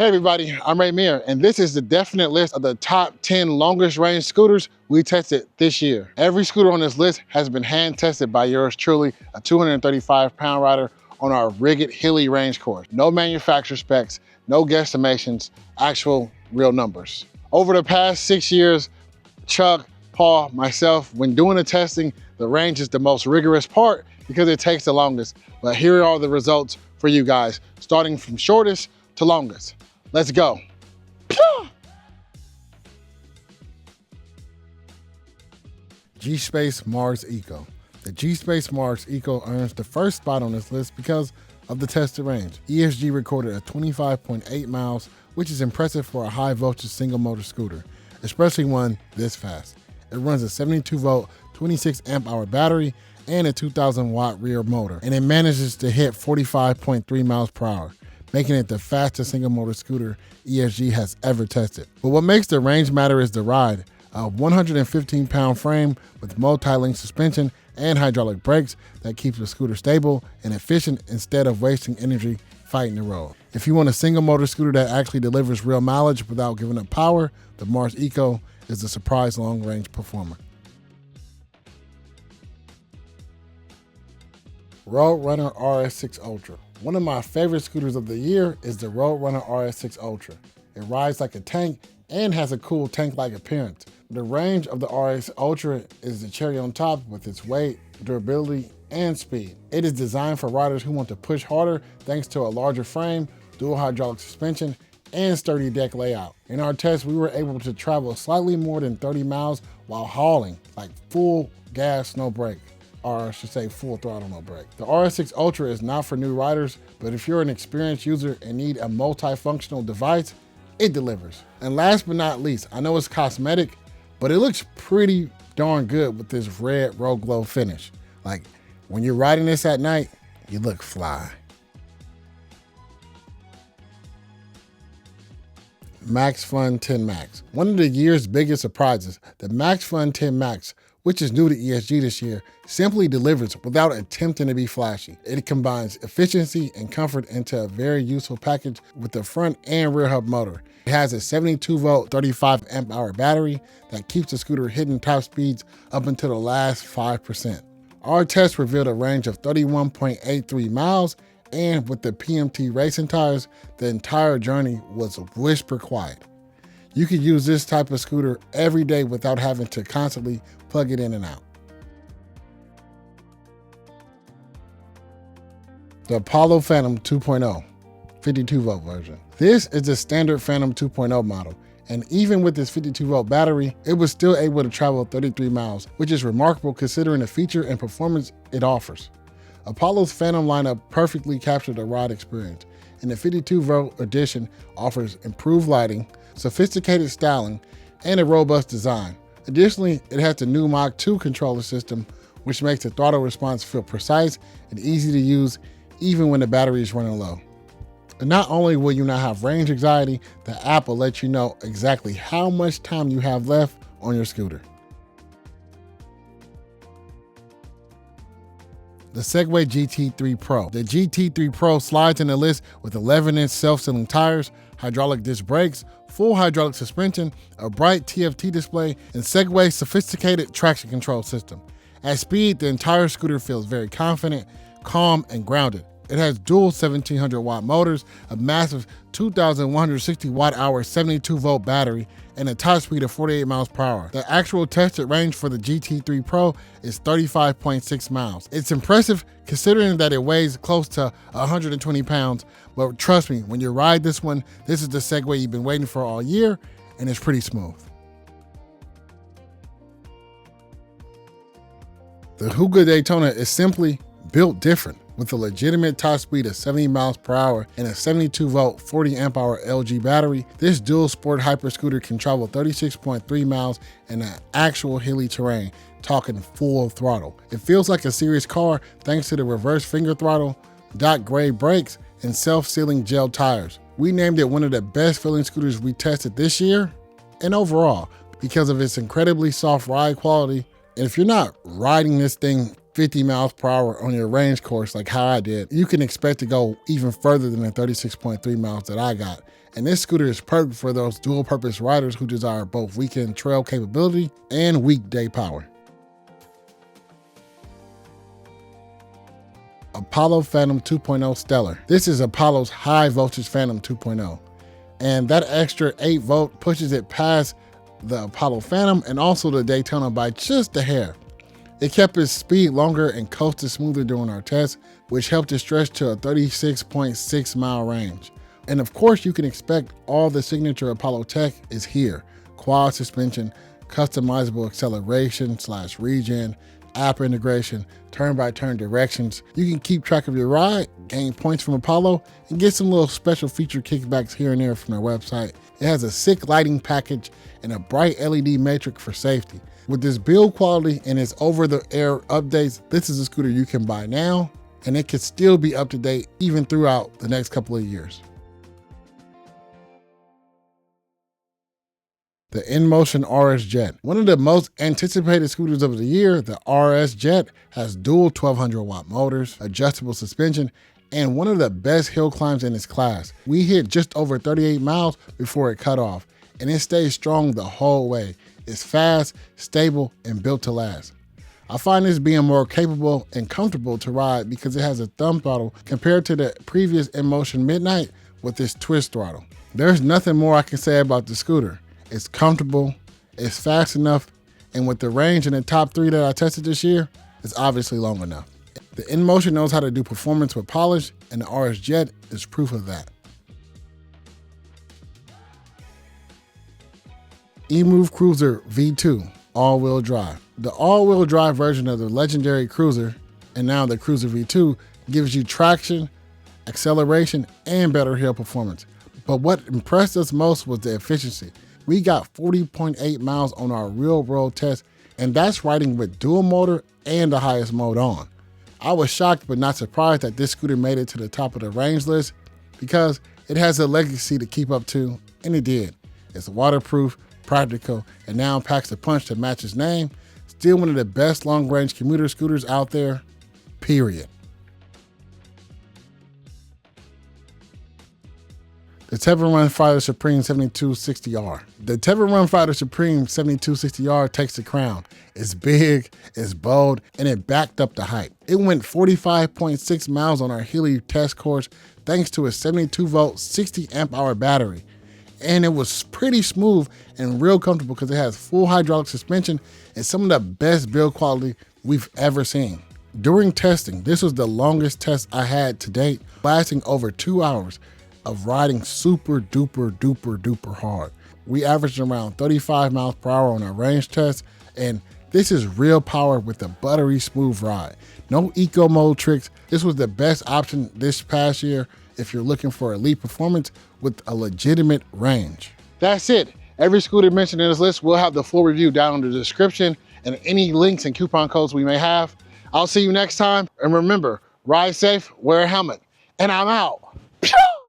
Hey everybody, I'm Ray Mir, and this is the definite list of the top 10 longest range scooters we tested this year. Every scooter on this list has been hand tested by yours truly, a 235-pound rider on our Rigged Hilly range course. No manufacturer specs, no guesstimations, actual real numbers. Over the past 6 years, Chuck, Paul, myself, when doing the testing, the range is the most rigorous part because it takes the longest. But here are the results for you guys, starting from shortest to longest. Let's go. G-Space Mars Eco. The G-Space Mars Eco earns the first spot on this list because of the tested range. ESG recorded a 25.8 miles, which is impressive for a high voltage single motor scooter, especially one this fast. It runs a 72 volt, 26 amp hour battery and a 2000 watt rear motor, and it manages to hit 45.3 miles per hour, making it the fastest single motor scooter ESG has ever tested. But what makes the range matter is the ride. A 115-pound frame with multi-link suspension and hydraulic brakes that keeps the scooter stable and efficient instead of wasting energy fighting the road. If you want a single motor scooter that actually delivers real mileage without giving up power, the Mars Eco is a surprise long-range performer. Roadrunner RS6 Ultra. One of my favorite scooters of the year is the Roadrunner RS6 Ultra. It rides like a tank and has a cool tank-like appearance. The range of the RS Ultra is the cherry on top with its weight, durability, and speed. It is designed for riders who want to push harder thanks to a larger frame, dual hydraulic suspension, and sturdy deck layout. In our test, we were able to travel slightly more than 30 miles while hauling, like full gas, no brake. Or I should say full throttle, no brake. The RS6 Ultra is not for new riders, but if you're an experienced user and need a multifunctional device, it delivers. And last but not least, I know it's cosmetic, but it looks pretty darn good with this red Road Glow finish. Like when you're riding this at night, you look fly. MaxFun 10 Max. One of the year's biggest surprises, the MaxFun 10 Max, which is new to ESG this year, simply delivers without attempting to be flashy. It combines efficiency and comfort into a very useful package with the front and rear hub motor. It has a 72 volt, 35 amp hour battery that keeps the scooter hitting top speeds up until the last 5%. Our test revealed a range of 31.83 miles, and with the PMT racing tires, the entire journey was whisper quiet. You could use this type of scooter every day without having to constantly plug it in and out. The Apollo Phantom 2.0, 52 volt version. This is the standard Phantom 2.0 model, and even with this 52 volt battery, it was still able to travel 33 miles, which is remarkable considering the feature and performance it offers. Apollo's Phantom lineup perfectly captured the ride experience, and the 52 volt edition offers improved lighting, sophisticated styling, and a robust design. Additionally, it has the new Mach 2 controller system, which makes the throttle response feel precise and easy to use even when the battery is running low. And not only will you not have range anxiety, the app will let you know exactly how much time you have left on your scooter. The Segway GT3 Pro. The GT3 Pro slides in the list with 11-inch self-sealing tires, hydraulic disc brakes, full hydraulic suspension, a bright TFT display, and Segway's sophisticated traction control system. At speed, the entire scooter feels very confident, calm, and grounded. It has dual 1700 watt motors, a massive 2,160 watt hour 72 volt battery, and a top speed of 48 miles per hour. The actual tested range for the GT3 Pro is 35.6 miles. It's impressive considering that it weighs close to 120 pounds, but trust me, when you ride this one, this is the Segway you've been waiting for all year, and it's pretty smooth. The Huga Daytona is simply built different. With a legitimate top speed of 70 miles per hour and a 72 volt, 40 amp hour LG battery, this dual sport hyper scooter can travel 36.3 miles in an actual hilly terrain, talking full throttle. It feels like a serious car thanks to the reverse finger throttle, dot gray brakes, and self-sealing gel tires. We named it one of the best feeling scooters we tested this year and overall because of its incredibly soft ride quality. And if you're not riding this thing 50 miles per hour on your range course like how I did, you can expect to go even further than the 36.3 miles that I got. And this scooter is perfect for those dual purpose riders who desire both weekend trail capability and weekday power. Apollo Phantom 2.0 Stellar. This is Apollo's high voltage Phantom 2.0. And that extra 8 volt pushes it past the Apollo Phantom and also the Daytona by just a hair. It kept its speed longer and coasted smoother during our test, which helped it stretch to a 36.6 mile range. And of course, you can expect all the signature Apollo tech is here. Quad suspension, customizable acceleration / regen, app integration, turn-by-turn directions. You can keep track of your ride, gain points from Apollo, and get some little special feature kickbacks here and there from their website. It has a sick lighting package and a bright LED matrix for safety. With this build quality and its over-the-air updates, this is a scooter you can buy now, and it could still be up to date even throughout the next couple of years. The InMotion RS Jet. One of the most anticipated scooters of the year, the RS Jet has dual 1200 watt motors, adjustable suspension, and one of the best hill climbs in its class. We hit just over 38 miles before it cut off, and it stays strong the whole way. It's fast, stable, and built to last. I find this being more capable and comfortable to ride because it has a thumb throttle compared to the previous InMotion Midnight with its twist throttle. There's nothing more I can say about the scooter. It's comfortable, it's fast enough, and with the range in the top 3 that I tested this year, it's obviously long enough. The InMotion knows how to do performance with polish, and the RS Jet is proof of that. eMove Cruiser V2 all-wheel drive. The all-wheel drive version of the legendary Cruiser, and now the Cruiser V2, gives you traction, acceleration, and better hill performance. But what impressed us most was the efficiency. We got 40.8 miles on our real road test, and that's riding with dual motor and the highest mode on. I was shocked but not surprised that this scooter made it to the top of the range list because it has a legacy to keep up to, and it did. It's waterproof, practical, and now packs a punch to match its name. Still one of the best long-range commuter scooters out there, period. The Tevva Run Fighter Supreme 7260R. The Tevva Run Fighter Supreme 7260R takes the crown. It's big, it's bold, and it backed up the hype. It went 45.6 miles on our Healy test course thanks to a 72 volt, 60 amp hour battery. And it was pretty smooth and real comfortable because it has full hydraulic suspension and some of the best build quality we've ever seen. During testing, this was the longest test I had to date, lasting over 2 hours of riding super duper hard. We averaged around 35 miles per hour on our range test, and this is real power with a buttery smooth ride. No eco mode tricks. This was the best option this past year if you're looking for elite performance with a legitimate range. That's it. Every scooter mentioned in this list, we'll have the full review down in the description and any links and coupon codes we may have. I'll see you next time, and remember, ride safe, wear a helmet, and I'm out. Pew!